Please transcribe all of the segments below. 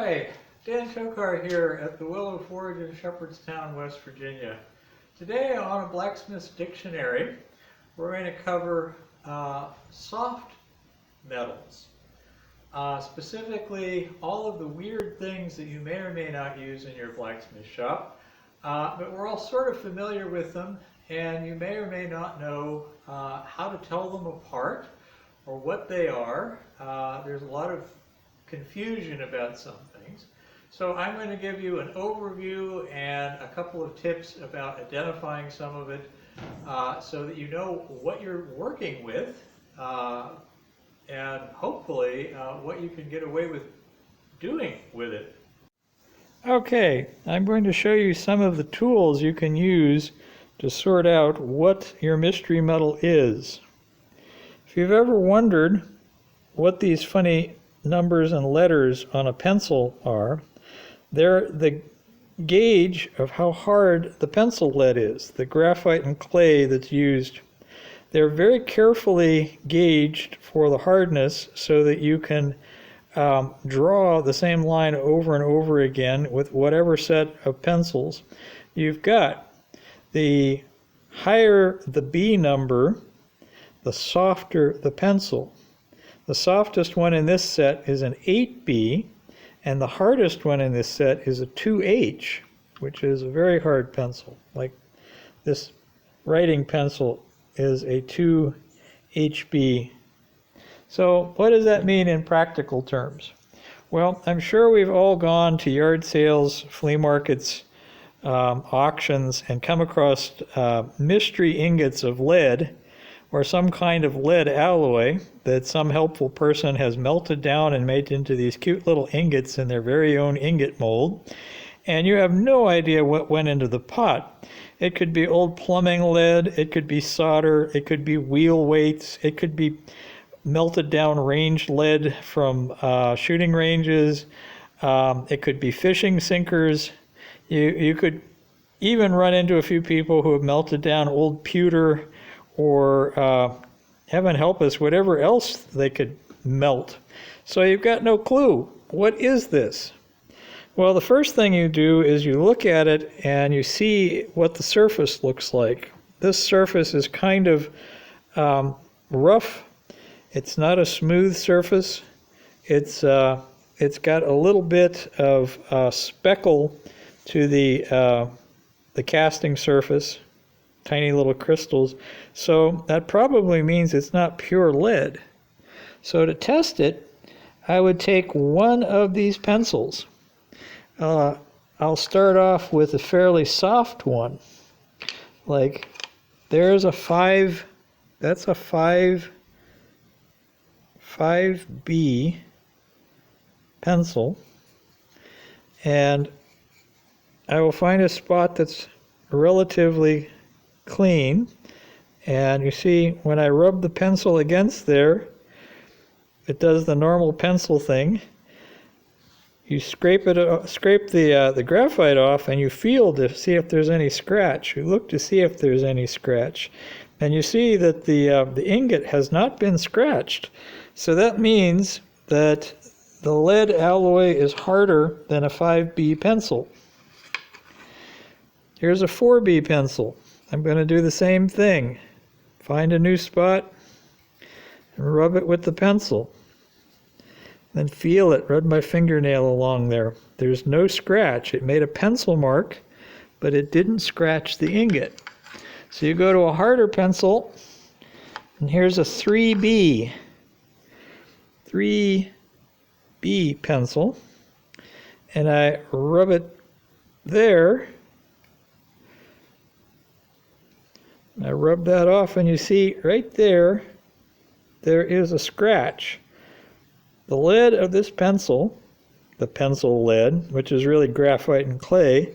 Hi, Dan Tokar here at the Willow Forge in Shepherdstown, West Virginia. Today on a Blacksmith's Dictionary, we're going to cover soft metals. Specifically, all of the weird things that you may or may not use in your blacksmith shop. But we're all sort of familiar with them, and you may or may not know how to tell them apart or what they are. There's a lot of confusion about some things. So I'm going to give you an overview and a couple of tips about identifying some of it so that you know what you're working with and hopefully what you can get away with doing with it. Okay, I'm going to show you some of the tools you can use to sort out what your mystery metal is. If you've ever wondered what these funny numbers and letters on a pencil are, they're the gauge of how hard the pencil lead is, the graphite and clay that's used. They're very carefully gauged for the hardness so that you can draw the same line over and over again with whatever set of pencils you've got. The higher the B number, the softer the pencil. The softest one in this set is an 8B, and the hardest one in this set is a 2H, which is a very hard pencil. Like this writing pencil is a 2HB. So what does that mean in practical terms? Well, I'm sure we've all gone to yard sales, flea markets, auctions, and come across mystery ingots of lead or some kind of lead alloy that some helpful person has melted down and made into these cute little ingots in their very own ingot mold. And you have no idea what went into the pot. It could be old plumbing lead, it could be solder, it could be wheel weights, it could be melted down range lead from shooting ranges, it could be fishing sinkers. You could even run into a few people who have melted down old pewter or heaven help us, whatever else they could melt. So you've got no clue. What is this? Well, the first thing you do is you look at it and you see what the surface looks like. This surface is kind of rough. It's not a smooth surface. It's got a little bit of speckle to the casting surface. Tiny little crystals. So that probably means it's not pure lead. So to test it, I would take one of these pencils. I'll start off with a fairly soft one. Like there's a 5, that's a 5B pencil. And I will find a spot that's relatively clean, and you see when I rub the pencil against there, it does the normal pencil thing. You scrape the graphite off, and you feel to see if there's any scratch. You look to see if there's any scratch, and you see that the ingot has not been scratched. So that means that the lead alloy is harder than a 5B pencil. Here's a 4B pencil. I'm going to do the same thing. Find a new spot and rub it with the pencil. Then feel it, rub my fingernail along there. There's no scratch. It made a pencil mark, but it didn't scratch the ingot. So you go to a harder pencil, and here's a 3B pencil, and I rub it there. I rub that off, and you see right there, there is a scratch. The lead of this pencil, the pencil lead, which is really graphite and clay,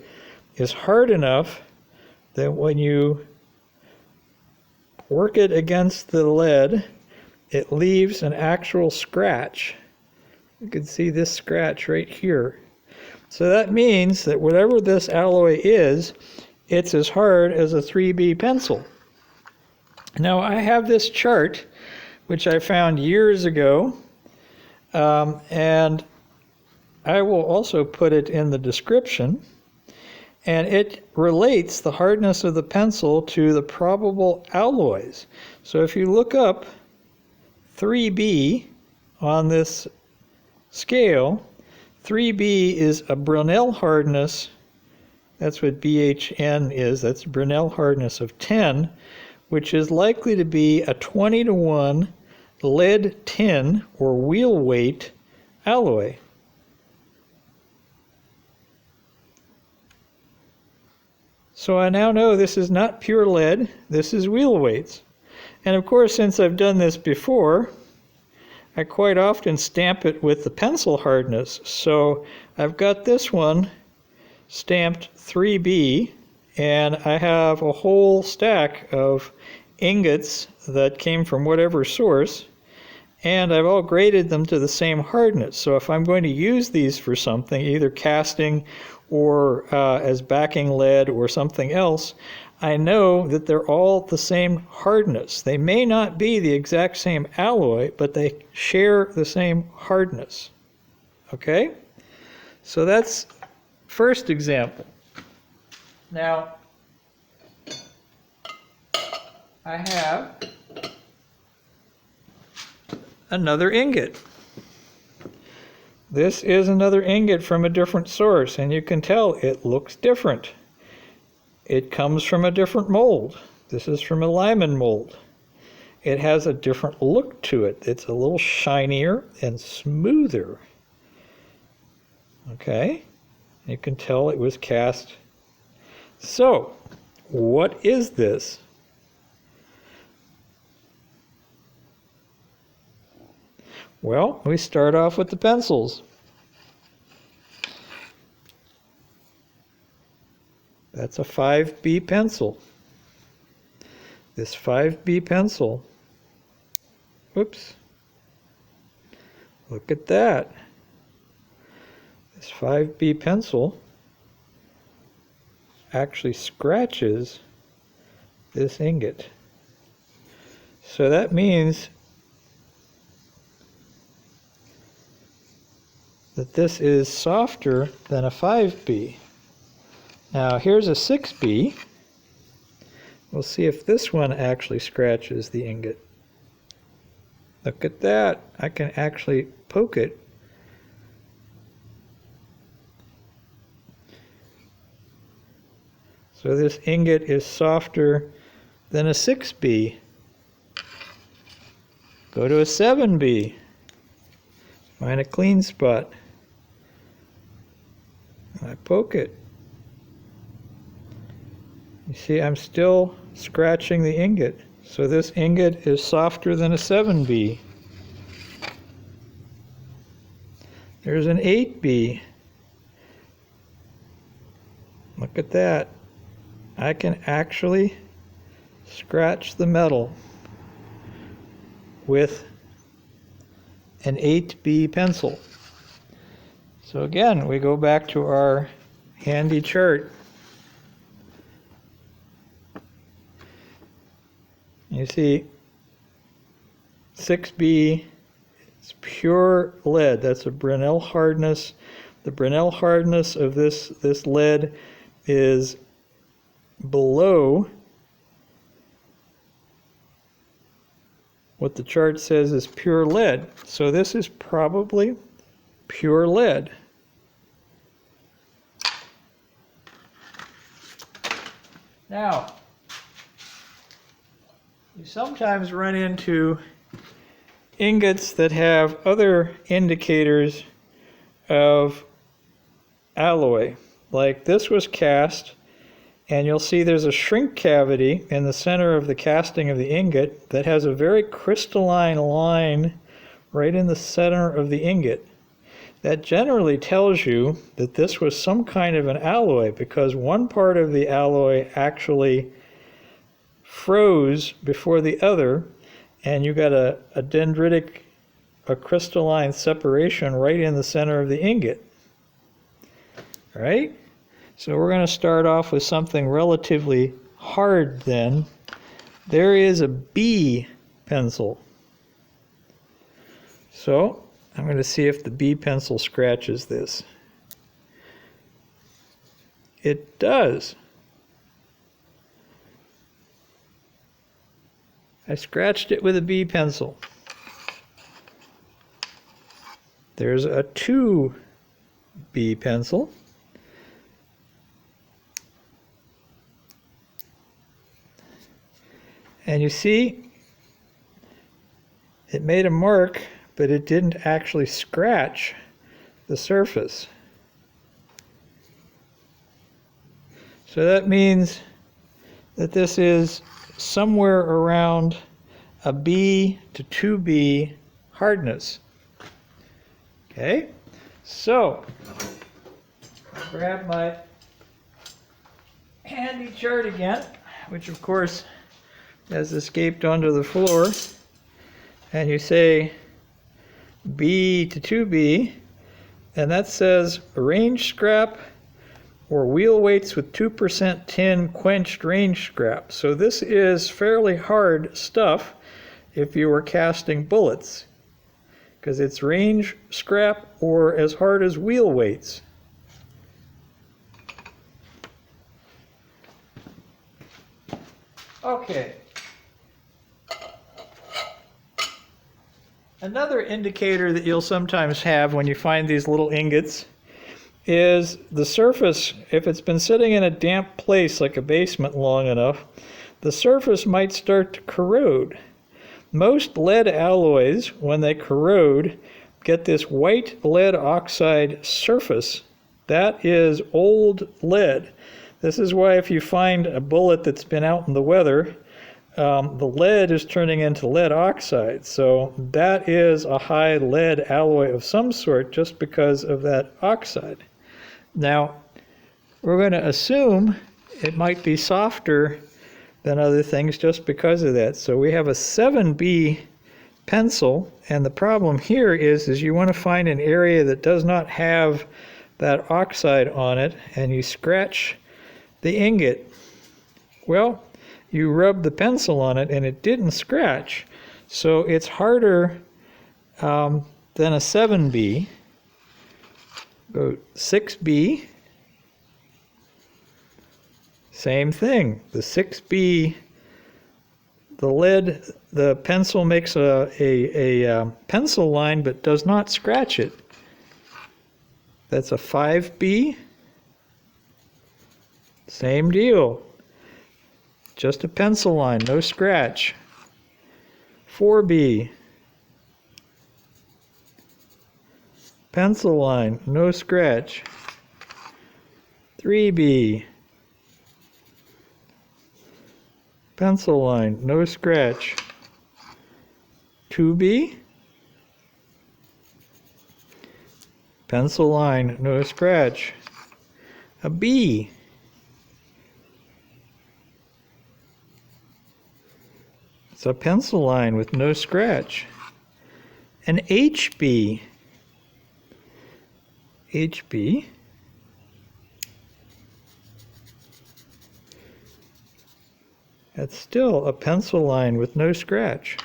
is hard enough that when you work it against the lead, it leaves an actual scratch. You can see this scratch right here. So that means that whatever this alloy is, it's as hard as a 3B pencil. Now I have this chart, which I found years ago, and I will also put it in the description, and it relates the hardness of the pencil to the probable alloys. So if you look up 3B on this scale, 3B is a Brunel hardness. That's what BHN is. That's Brunel hardness of 10, which is likely to be a 20-to-1 lead tin or wheel weight alloy. So I now know this is not pure lead, this is wheel weights. And of course, since I've done this before, I quite often stamp it with the pencil hardness. So I've got this one stamped 3B, and I have a whole stack of ingots that came from whatever source, and I've all graded them to the same hardness. So if I'm going to use these for something, either casting or as backing lead or something else, I know that they're all the same hardness. They may not be the exact same alloy, but they share the same hardness. Okay? So that's first example. Now, I have another ingot. This is another ingot from a different source, and you can tell it looks different. It comes from a different mold. This is from a Lyman mold. It has a different look to it. It's a little shinier and smoother. Okay? You can tell it was cast. So, what is this? Well, we start off with the pencils. That's a 5B pencil. This 5B pencil, whoops, look at that. This 5B pencil actually scratches this ingot. So that means that this is softer than a 5B. Now here's a 6B. We'll see if this one actually scratches the ingot. Look at that. I can actually poke it. So this ingot is softer than a 6B. Go to a 7B. Find a clean spot. I poke it. You see, I'm still scratching the ingot. So this ingot is softer than a 7B. There's an 8B. Look at that. I can actually scratch the metal with an 8B pencil. So again, we go back to our handy chart. You see, 6B is pure lead. That's a Brunel hardness. The Brunel hardness of this lead is below what the chart says is pure lead. So this is probably pure lead. Now, you sometimes run into ingots that have other indicators of alloy. Like this was cast, and you'll see there's a shrink cavity in the center of the casting of the ingot that has a very crystalline line right in the center of the ingot. That generally tells you that this was some kind of an alloy, because one part of the alloy actually froze before the other, and you got a dendritic, a crystalline separation right in the center of the ingot. All right? So we're going to start off with something relatively hard then. There is a B pencil. So I'm going to see if the B pencil scratches this. It does. I scratched it with a B pencil. There's a 2B pencil. And you see, it made a mark, but it didn't actually scratch the surface. So that means that this is somewhere around a B to 2B hardness. Okay, so I'll grab my handy chart again, which of course has escaped onto the floor, and you say B to 2B, and that says range scrap or wheel weights with 2% tin quenched range scrap. So this is fairly hard stuff if you were casting bullets, because it's range scrap or as hard as wheel weights. Okay. Another indicator that you'll sometimes have when you find these little ingots is the surface. If it's been sitting in a damp place like a basement long enough, the surface might start to corrode. Most lead alloys, when they corrode, get this white lead oxide surface. That is old lead. This is why if you find a bullet that's been out in the weather, the lead is turning into lead oxide. So that is a high lead alloy of some sort just because of that oxide. Now, we're going to assume it might be softer than other things just because of that. So we have a 7B pencil, and the problem here is you want to find an area that does not have that oxide on it, and you scratch the ingot. Well, you rub the pencil on it and it didn't scratch, so it's harder than a 7B. Go 6B, same thing. The 6B, the pencil makes a pencil line but does not scratch it. That's a 5B, same deal. Just a pencil line, no scratch. 4B, pencil line, no scratch. 3B, pencil line, no scratch. 2B, pencil line, no scratch. A B, it's a pencil line with no scratch. An HB, that's still a pencil line with no scratch.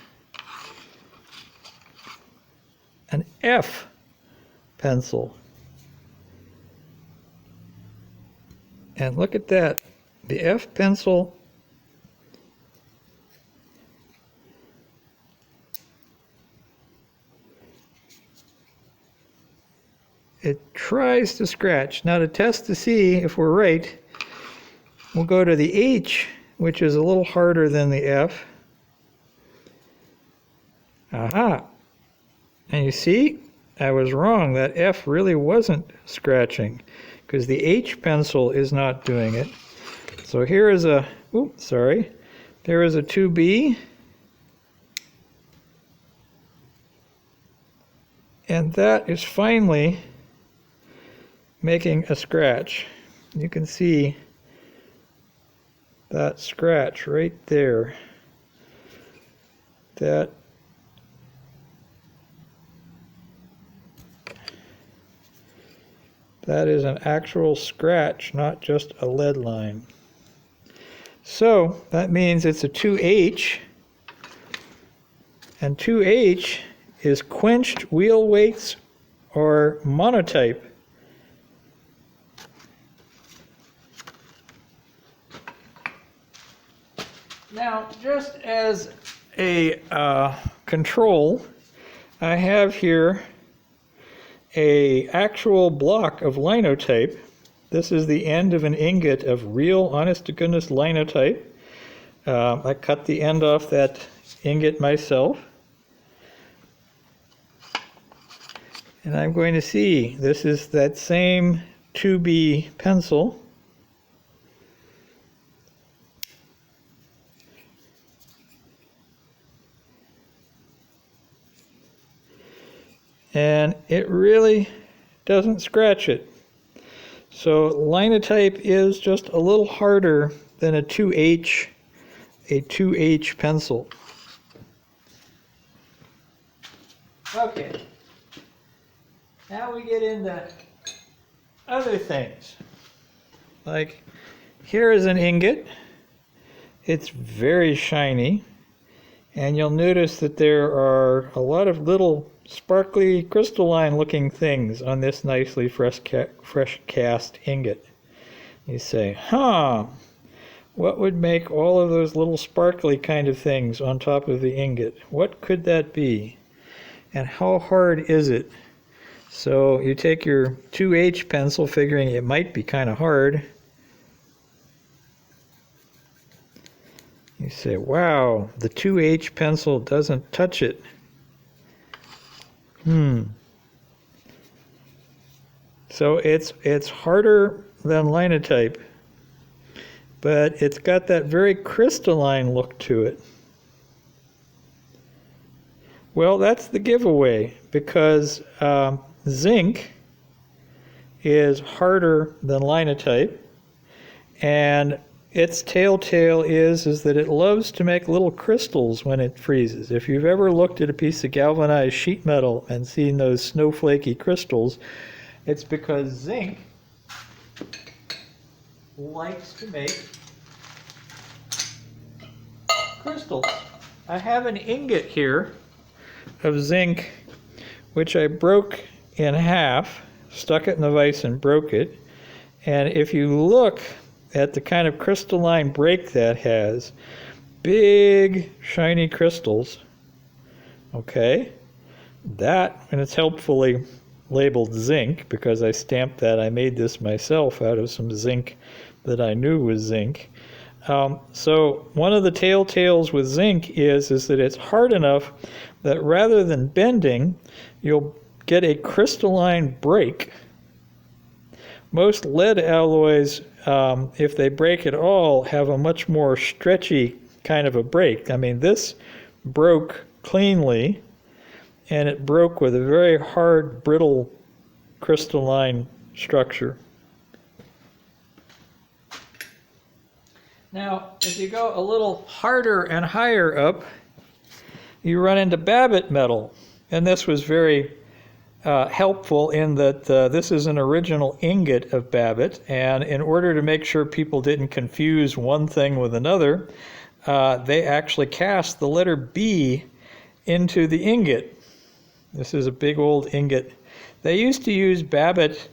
An F pencil. And look at that. The F pencil it tries to scratch. Now to test to see if we're right, we'll go to the H, which is a little harder than the F. Aha! And you see, I was wrong. That F really wasn't scratching because the H pencil is not doing it. So here is a, there is a 2B. And that is finally making a scratch. You can see that scratch right there. That is an actual scratch, not just a lead line. So that means it's a 2H, and 2H is quenched wheel weights or monotype. Now, just as a control, I have here a actual block of linotype. This is the end of an ingot of real, honest-to-goodness linotype. I cut the end off that ingot myself. And I'm going to see, this is that same 2B pencil. And it really doesn't scratch it. So linotype is just a little harder than a 2H pencil. Okay. Now we get into other things. Like, here is an ingot. It's very shiny. And you'll notice that there are a lot of little sparkly crystalline looking things on this nicely fresh cast ingot. You say, what would make all of those little sparkly kind of things on top of the ingot? What could that be? And how hard is it? So you take your 2H pencil, figuring it might be kind of hard. You say, wow, the 2H pencil doesn't touch it. So it's harder than linotype, but it's got that very crystalline look to it. Well, that's the giveaway, because zinc is harder than linotype, and its telltale is that it loves to make little crystals when it freezes. If you've ever looked at a piece of galvanized sheet metal and seen those snowflakey crystals, it's because zinc likes to make crystals. I have an ingot here of zinc, which I broke in half, stuck it in the vise and broke it. And if you look at the kind of crystalline break that has, big shiny crystals, okay, that, and it's helpfully labeled zinc because I stamped that. I made this myself out of some zinc that I knew was zinc. So one of the telltales with zinc is that it's hard enough that rather than bending, you'll get a crystalline break. Most lead alloys, if they break at all, have a much more stretchy kind of a break. I mean, this broke cleanly, and it broke with a very hard, brittle, crystalline structure. Now, if you go a little harder and higher up, you run into Babbitt Metal. And this was very helpful in that this is an original ingot of Babbitt, and in order to make sure people didn't confuse one thing with another, they actually cast the letter B into the ingot. This is a big old ingot. They used to use Babbitt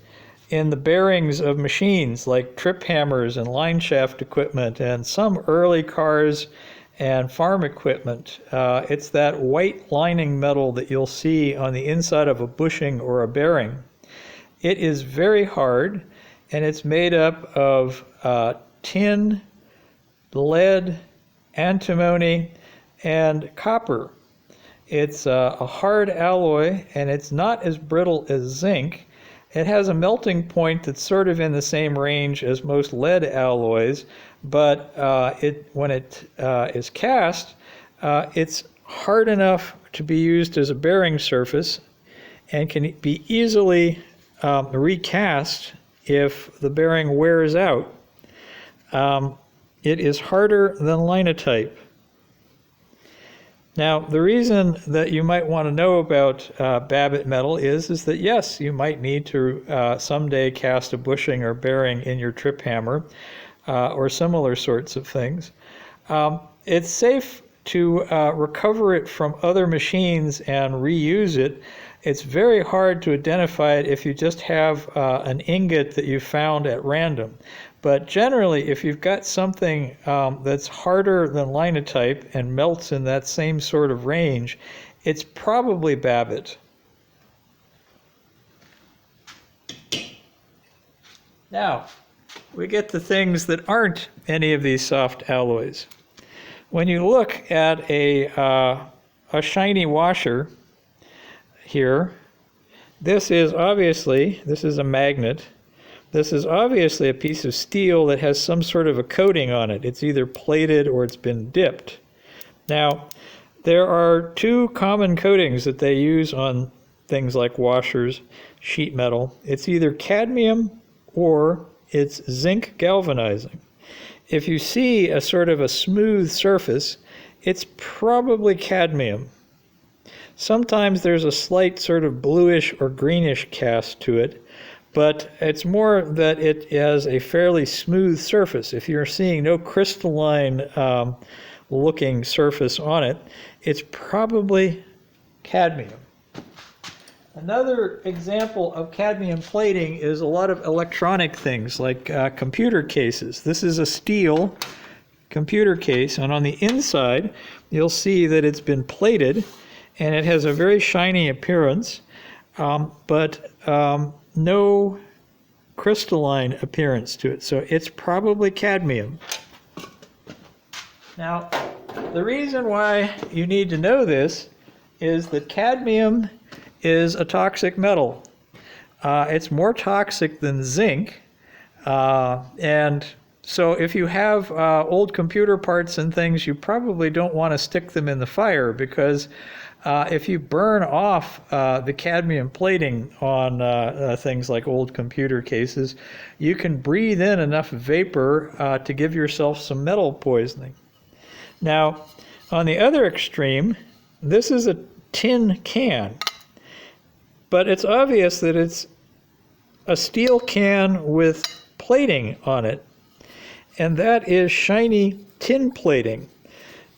in the bearings of machines like trip hammers and line shaft equipment and some early cars and farm equipment. It's that white lining metal that you'll see on the inside of a bushing or a bearing. It is very hard, and it's made up of tin, lead, antimony, and copper. It's a hard alloy, and it's not as brittle as zinc. It has a melting point that's sort of in the same range as most lead alloys, but when it is cast, it's hard enough to be used as a bearing surface and can be easily recast if the bearing wears out. It is harder than linotype. Now, the reason that you might want to know about Babbitt Metal is that, yes, you might need to someday cast a bushing or bearing in your trip hammer or similar sorts of things. It's safe to recover it from other machines and reuse it, it's very hard to identify it if you just have an ingot that you found at random. But generally, if you've got something that's harder than linotype and melts in that same sort of range, it's probably Babbitt. Now, we get to things that aren't any of these soft alloys. When you look at a shiny washer here, this is a magnet. This is obviously a piece of steel that has some sort of a coating on it. It's either plated or it's been dipped. Now, there are two common coatings that they use on things like washers, sheet metal. It's either cadmium or it's zinc galvanizing. If you see a sort of a smooth surface, it's probably cadmium. Sometimes there's a slight sort of bluish or greenish cast to it, but it's more that it has a fairly smooth surface. If you're seeing no crystalline looking surface on it, it's probably cadmium. Another example of cadmium plating is a lot of electronic things like computer cases. This is a steel computer case, and on the inside you'll see that it's been plated and it has a very shiny appearance, but no crystalline appearance to it. So it's probably cadmium. Now, the reason why you need to know this is that cadmium is a toxic metal. It's more toxic than zinc, and so if you have old computer parts and things, you probably don't want to stick them in the fire, because if you burn off the cadmium plating on things like old computer cases, you can breathe in enough vapor to give yourself some metal poisoning. Now, on the other extreme, this is a tin can. But it's obvious that it's a steel can with plating on it, and that is shiny tin plating.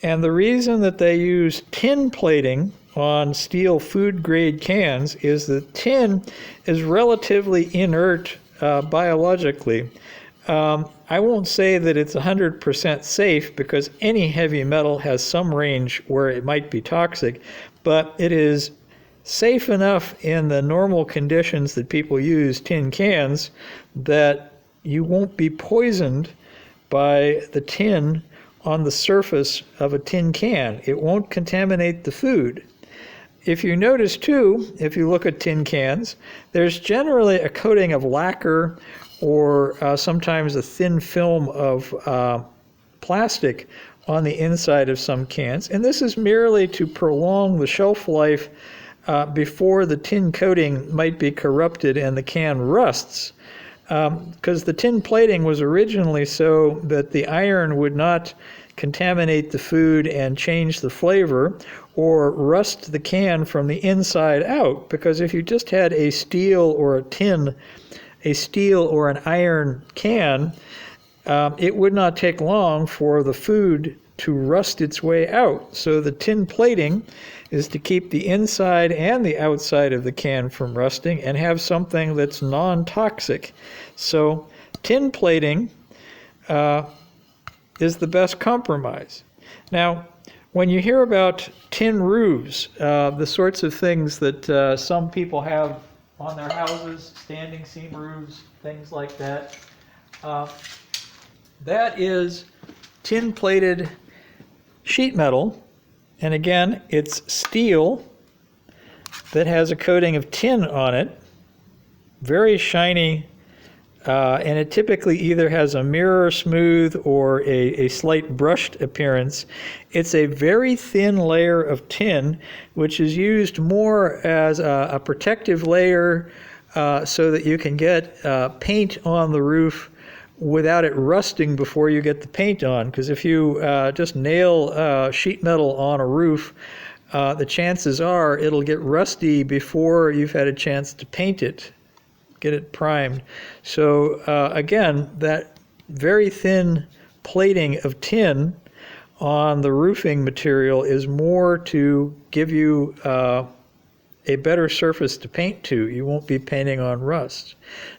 And the reason that they use tin plating on steel food grade cans is that tin is relatively inert biologically. I won't say that it's 100% safe, because any heavy metal has some range where it might be toxic, but it is safe enough in the normal conditions that people use tin cans that you won't be poisoned by the tin on the surface of a tin can. It won't contaminate the food. If you notice too, if you look at tin cans, there's generally a coating of lacquer or sometimes a thin film of plastic on the inside of some cans, and this is merely to prolong the shelf life before the tin coating might be corrupted and the can rusts. Because the tin plating was originally so that the iron would not contaminate the food and change the flavor or rust the can from the inside out. Because if you just had a steel or an iron can, it would not take long for the food to rust its way out. So the tin plating is to keep the inside and the outside of the can from rusting and have something that's non-toxic. So tin plating is the best compromise. Now, when you hear about tin roofs, the sorts of things that some people have on their houses, standing seam roofs, things like that, that is tin plated sheet metal. And again, it's steel that has a coating of tin on it, very shiny, and it typically either has a mirror smooth or a slight brushed appearance. It's a very thin layer of tin, which is used more as a protective layer so that you can get paint on the roof without it rusting before you get the paint on. Because if you just nail sheet metal on a roof, the chances are it'll get rusty before you've had a chance to paint it, get it primed. So again, that very thin plating of tin on the roofing material is more to give you a better surface to paint to. You won't be painting on rust.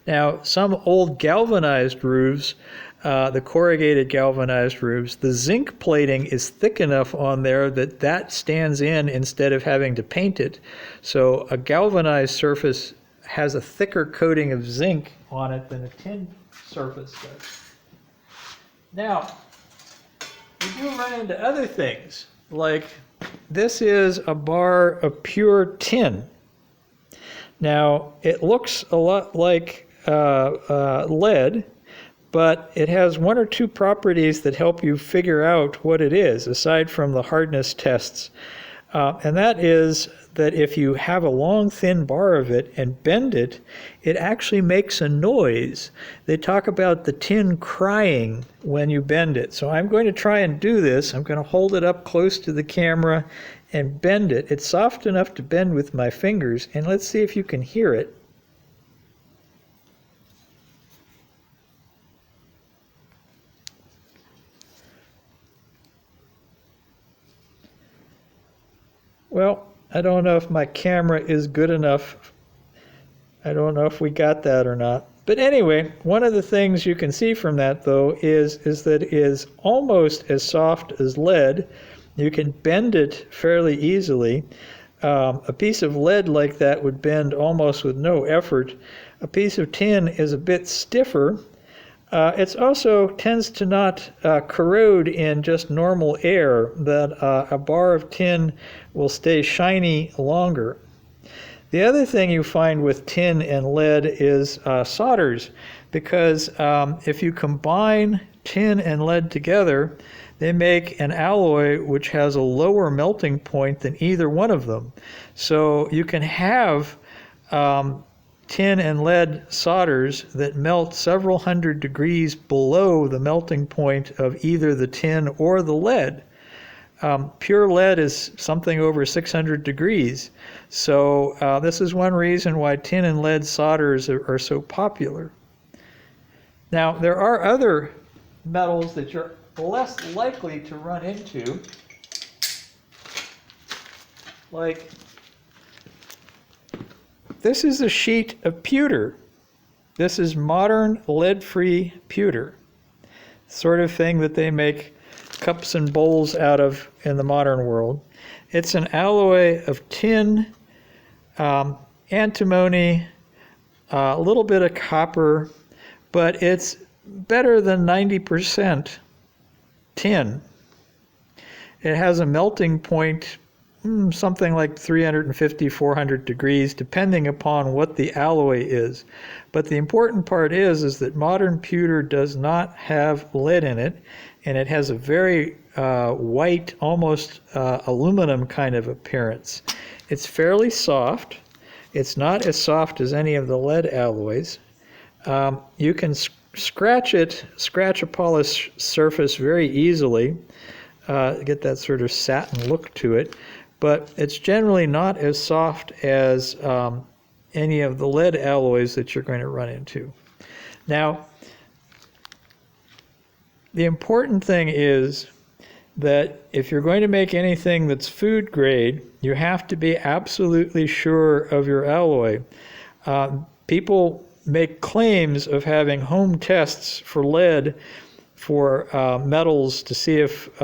Now, some old galvanized roofs, the corrugated galvanized roofs, the zinc plating is thick enough on there that that stands in instead of having to paint it. So a galvanized surface has a thicker coating of zinc on it than a tin surface does. Now, you do run into other things, like this is a bar of pure tin. Now, it looks a lot like lead, but it has one or two properties that help you figure out what it is, aside from the hardness tests. And that is that if you have a long, thin bar of it and bend it, it actually makes a noise. They talk about the tin crying when you bend it. So I'm going to try and do this. I'm going to hold it up close to the camera and bend it. It's soft enough to bend with my fingers, and let's see if you can hear it. Well, I don't know if my camera is good enough. I don't know if we got that or not. But anyway, one of the things you can see from that, though, is that it is almost as soft as lead. You can bend it fairly easily. A piece of lead like that would bend almost with no effort. A piece of tin is a bit stiffer. It also tends to not corrode in just normal air, that a bar of tin will stay shiny longer. The other thing you find with tin and lead is solders, because if you combine tin and lead together, they make an alloy which has a lower melting point than either one of them. So you can have tin and lead solders that melt several hundred degrees below the melting point of either the tin or the lead. Pure lead is something over 600 degrees. So this is one reason why tin and lead solders are so popular. Now, there are other metals that you're less likely to run into, like this is a sheet of pewter. This is modern lead-free pewter, sort of thing that they make cups and bowls out of in the modern world. It's an alloy of tin, antimony, a little bit of copper, but it's better than 90% tin. It has a melting point something like 350, 400 degrees, depending upon what the alloy is. But the important part is that modern pewter does not have lead in it, and it has a very white, almost aluminum kind of appearance. It's fairly soft. It's not as soft as any of the lead alloys. You can scratch a polished surface very easily, get that sort of satin look to it, but it's generally not as soft as any of the lead alloys that you're going to run into. Now, the important thing is that if you're going to make anything that's food grade, you have to be absolutely sure of your alloy. People make claims of having home tests for lead for metals to see if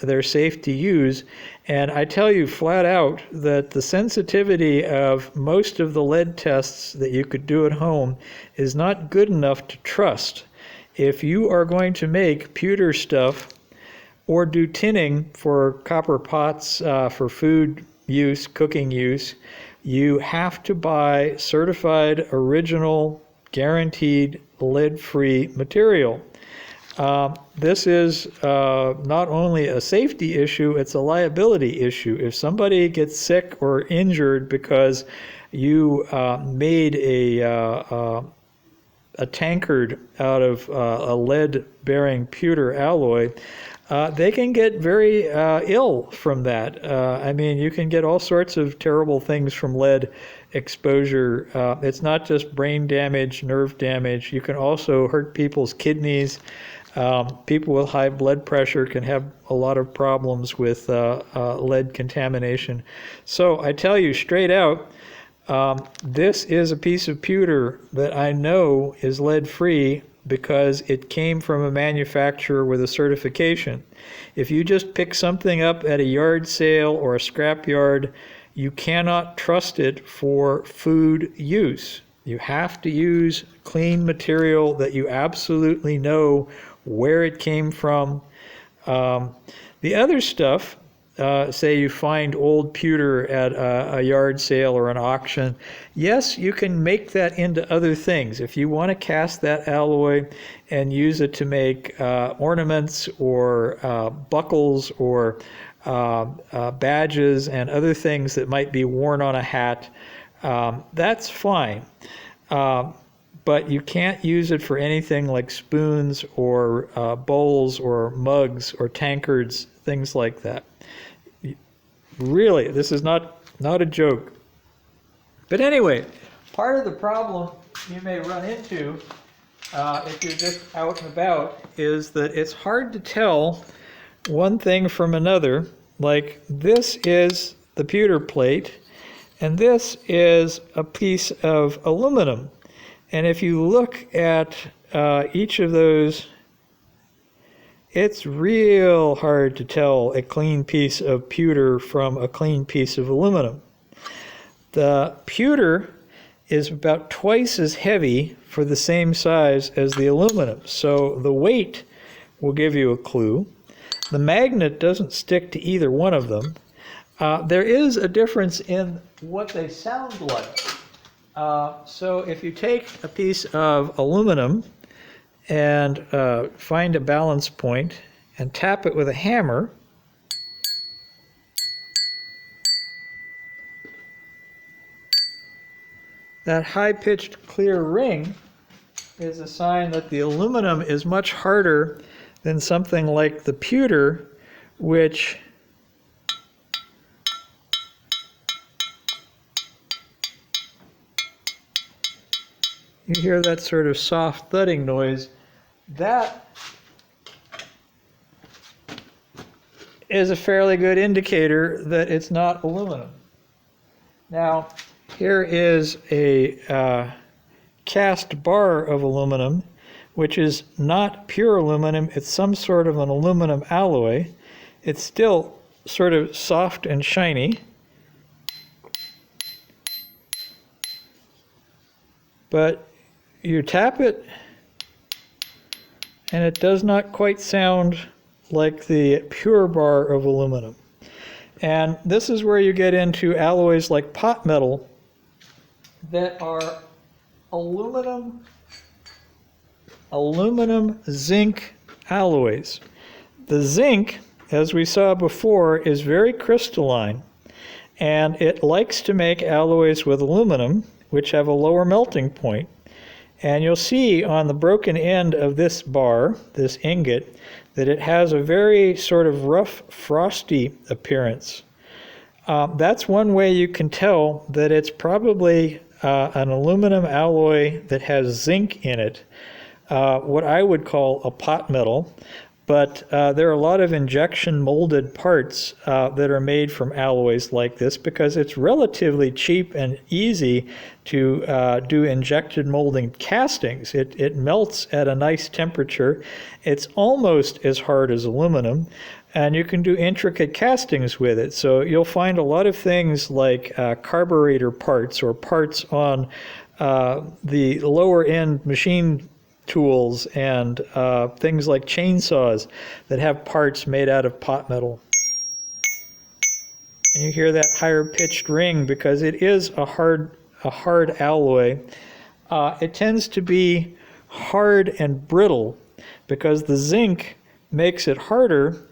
they're safe to use. And I tell you flat out that the sensitivity of most of the lead tests that you could do at home is not good enough to trust. If you are going to make pewter stuff or do tinning for copper pots for food use, cooking use, you have to buy certified, original, guaranteed lead-free material. This is not only a safety issue, it's a liability issue. If somebody gets sick or injured because you made a tankard out of a lead-bearing pewter alloy, they can get very ill from that. I mean, you can get all sorts of terrible things from lead exposure. It's not just brain damage, nerve damage. You can also hurt people's kidneys. People with high blood pressure can have a lot of problems with lead contamination. So I tell you straight out, this is a piece of pewter that I know is lead-free because it came from a manufacturer with a certification. If you just pick something up at a yard sale or a scrap yard, you cannot trust it for food use. You have to use clean material that you absolutely know where it came from. The other stuff, say you find old pewter at a yard sale or an auction, yes, you can make that into other things. If you want to cast that alloy and use it to make ornaments or buckles or badges and other things that might be worn on a hat, that's fine. But you can't use it for anything like spoons or bowls or mugs or tankards, things like that. Really, this is not a joke. But anyway, part of the problem you may run into if you're just out and about is that it's hard to tell one thing from another. Like, this is the pewter plate, and this is a piece of aluminum. And if you look at each of those, it's real hard to tell a clean piece of pewter from a clean piece of aluminum. The pewter is about twice as heavy for the same size as the aluminum, so the weight will give you a clue. The magnet doesn't stick to either one of them. There is a difference in what they sound like. So if you take a piece of aluminum and find a balance point and tap it with a hammer, that high-pitched clear ring is a sign that the aluminum is much harder than something like the pewter, which you hear that sort of soft thudding noise. That is a fairly good indicator that it's not aluminum. Now, here is a cast bar of aluminum, which is not pure aluminum. It's some sort of an aluminum alloy. It's still sort of soft and shiny. But you tap it, and it does not quite sound like the pure bar of aluminum. And this is where you get into alloys like pot metal that are aluminum zinc alloys. The zinc, as we saw before, is very crystalline, and it likes to make alloys with aluminum, which have a lower melting point. And you'll see on the broken end of this bar, this ingot, that it has a very sort of rough, frosty appearance. That's one way you can tell that it's probably an aluminum alloy that has zinc in it, what I would call a pot metal. But there are a lot of injection molded parts that are made from alloys like this because it's relatively cheap and easy to do injected molding castings. It melts at a nice temperature. It's almost as hard as aluminum, and you can do intricate castings with it. So you'll find a lot of things like carburetor parts or parts on the lower end machine tools and things like chainsaws that have parts made out of pot metal. And you hear that higher pitched ring because it is a hard alloy. It tends to be hard and brittle because the zinc makes it harder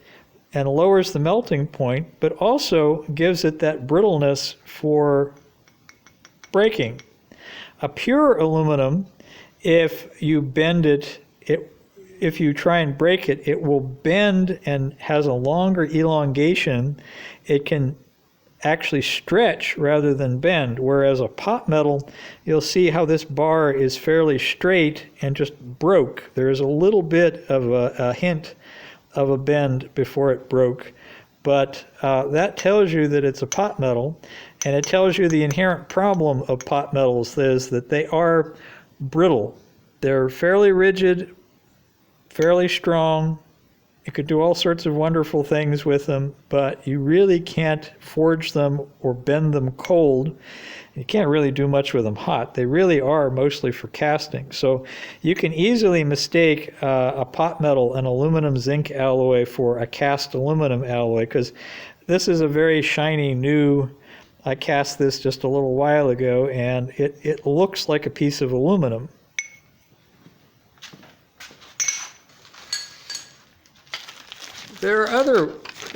and lowers the melting point, but also gives it that brittleness for breaking. A pure aluminum, if you bend it, if you try and break it, it will bend and has a longer elongation. It can actually stretch rather than bend, whereas a pot metal, you'll see how this bar is fairly straight and just broke. There's a little bit of a hint of a bend before it broke, but that tells you that it's a pot metal, and it tells you the inherent problem of pot metals is that they are brittle. They're fairly rigid, fairly strong. You could do all sorts of wonderful things with them, but you really can't forge them or bend them cold. You can't really do much with them hot. They really are mostly for casting. So you can easily mistake a pot metal, an aluminum zinc alloy, for a cast aluminum alloy, because this is a very shiny new. I cast this just a little while ago, and it looks like a piece of aluminum. There are other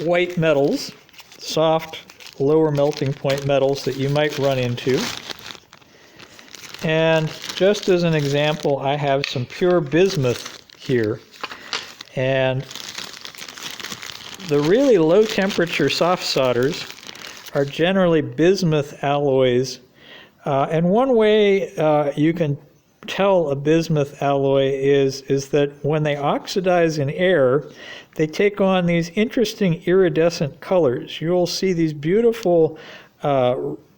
white metals, soft, lower melting point metals that you might run into. And just as an example, I have some pure bismuth here. And the really low temperature soft solders are generally bismuth alloys. And one way you can tell a bismuth alloy is that when they oxidize in air, they take on these interesting iridescent colors. You'll see these beautiful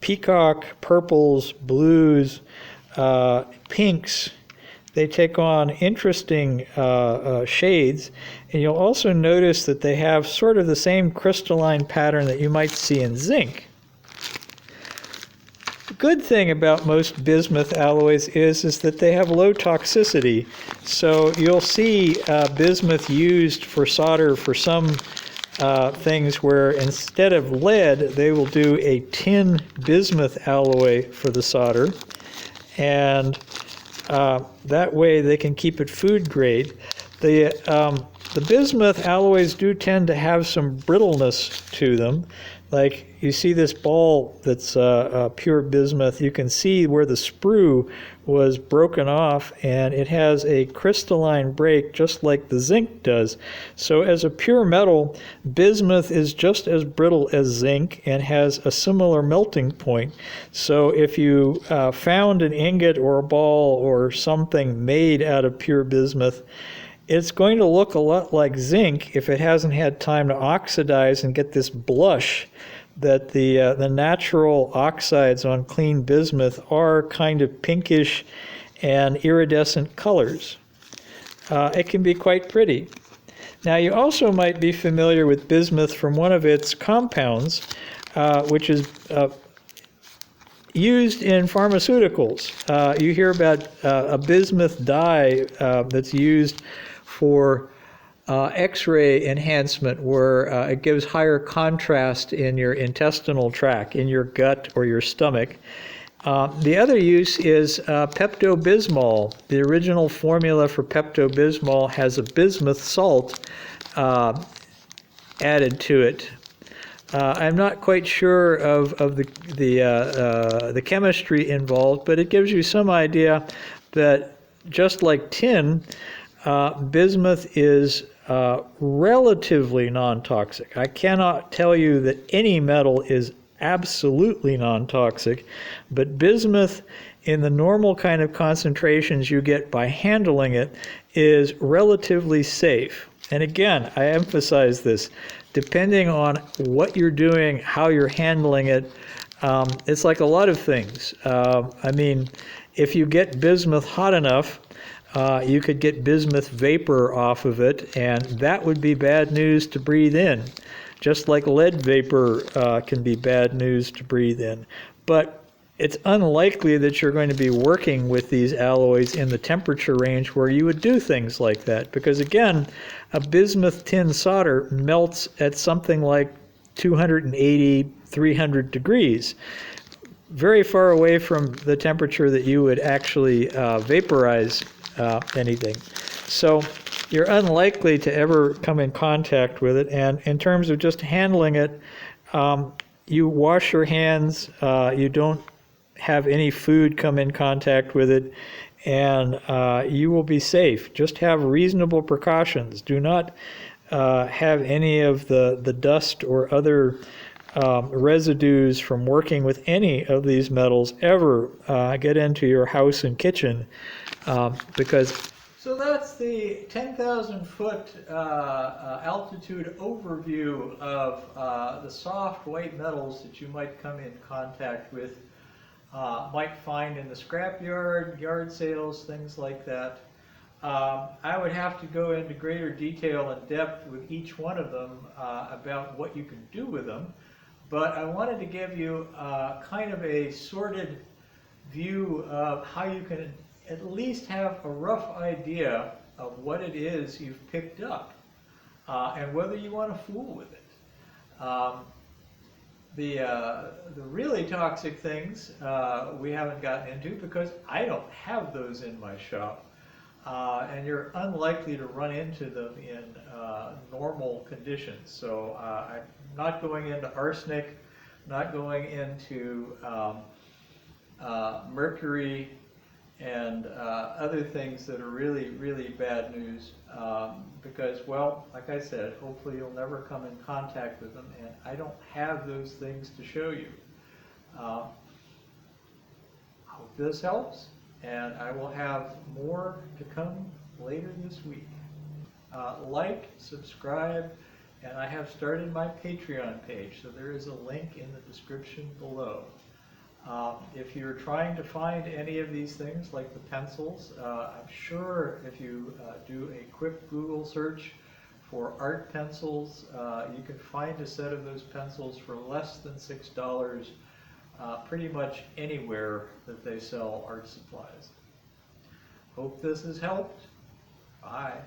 peacock purples, blues, pinks. They take on interesting shades, and you'll also notice that they have sort of the same crystalline pattern that you might see in zinc. The good thing about most bismuth alloys is that they have low toxicity. So you'll see bismuth used for solder for some things where instead of lead, they will do a tin bismuth alloy for the solder. And that way they can keep it food grade. The bismuth alloys do tend to have some brittleness to them. Like you see this ball that's pure bismuth, you can see where the sprue was broken off, and it has a crystalline break just like the zinc does. So as a pure metal, bismuth is just as brittle as zinc and has a similar melting point. So if you found an ingot or a ball or something made out of pure bismuth, it's going to look a lot like zinc if it hasn't had time to oxidize and get this blush that the natural oxides on clean bismuth are kind of pinkish and iridescent colors. It can be quite pretty. Now you also might be familiar with bismuth from one of its compounds, which is used in pharmaceuticals. You hear about a bismuth dye that's used for X-ray enhancement, where it gives higher contrast in your intestinal tract, in your gut or your stomach. The other use is Pepto-Bismol. The original formula for Pepto-Bismol has a bismuth salt added to it. I'm not quite sure of the chemistry involved, but it gives you some idea that just like tin, bismuth is relatively non-toxic. I cannot tell you that any metal is absolutely non-toxic, but bismuth in the normal kind of concentrations you get by handling it is relatively safe. And again, I emphasize this, depending on what you're doing, how you're handling it, it's like a lot of things. I mean, if you get bismuth hot enough, you could get bismuth vapor off of it, and that would be bad news to breathe in, just like lead vapor can be bad news to breathe in. But it's unlikely that you're going to be working with these alloys in the temperature range where you would do things like that, because again, a bismuth tin solder melts at something like 280, 300 degrees, very far away from the temperature that you would actually vaporize anything. So you're unlikely to ever come in contact with it. And in terms of just handling it, you wash your hands, you don't have any food come in contact with it, and you will be safe. Just have reasonable precautions. Do not have any of the dust or other residues from working with any of these metals ever get into your house and kitchen, because... So that's the 10,000 foot altitude overview of the soft white metals that you might come in contact with, might find in the scrapyard, yard sales, things like that. I would have to go into greater detail and depth with each one of them about what you can do with them, but I wanted to give you kind of a sorted view of how you can at least have a rough idea of what it is you've picked up and whether you want to fool with it. The really toxic things we haven't gotten into because I don't have those in my shop. And you're unlikely to run into them in normal conditions. So I'm not going into arsenic, not going into mercury and other things that are really, really bad news because, well, like I said, hopefully you'll never come in contact with them, and I don't have those things to show you. I hope this helps. And I will have more to come later this week. Like, subscribe, and I have started my Patreon page, so there is a link in the description below. If you're trying to find any of these things, like the pencils, I'm sure if you do a quick Google search for art pencils, you can find a set of those pencils for less than $6. Pretty much anywhere that they sell art supplies. Hope this has helped. Bye.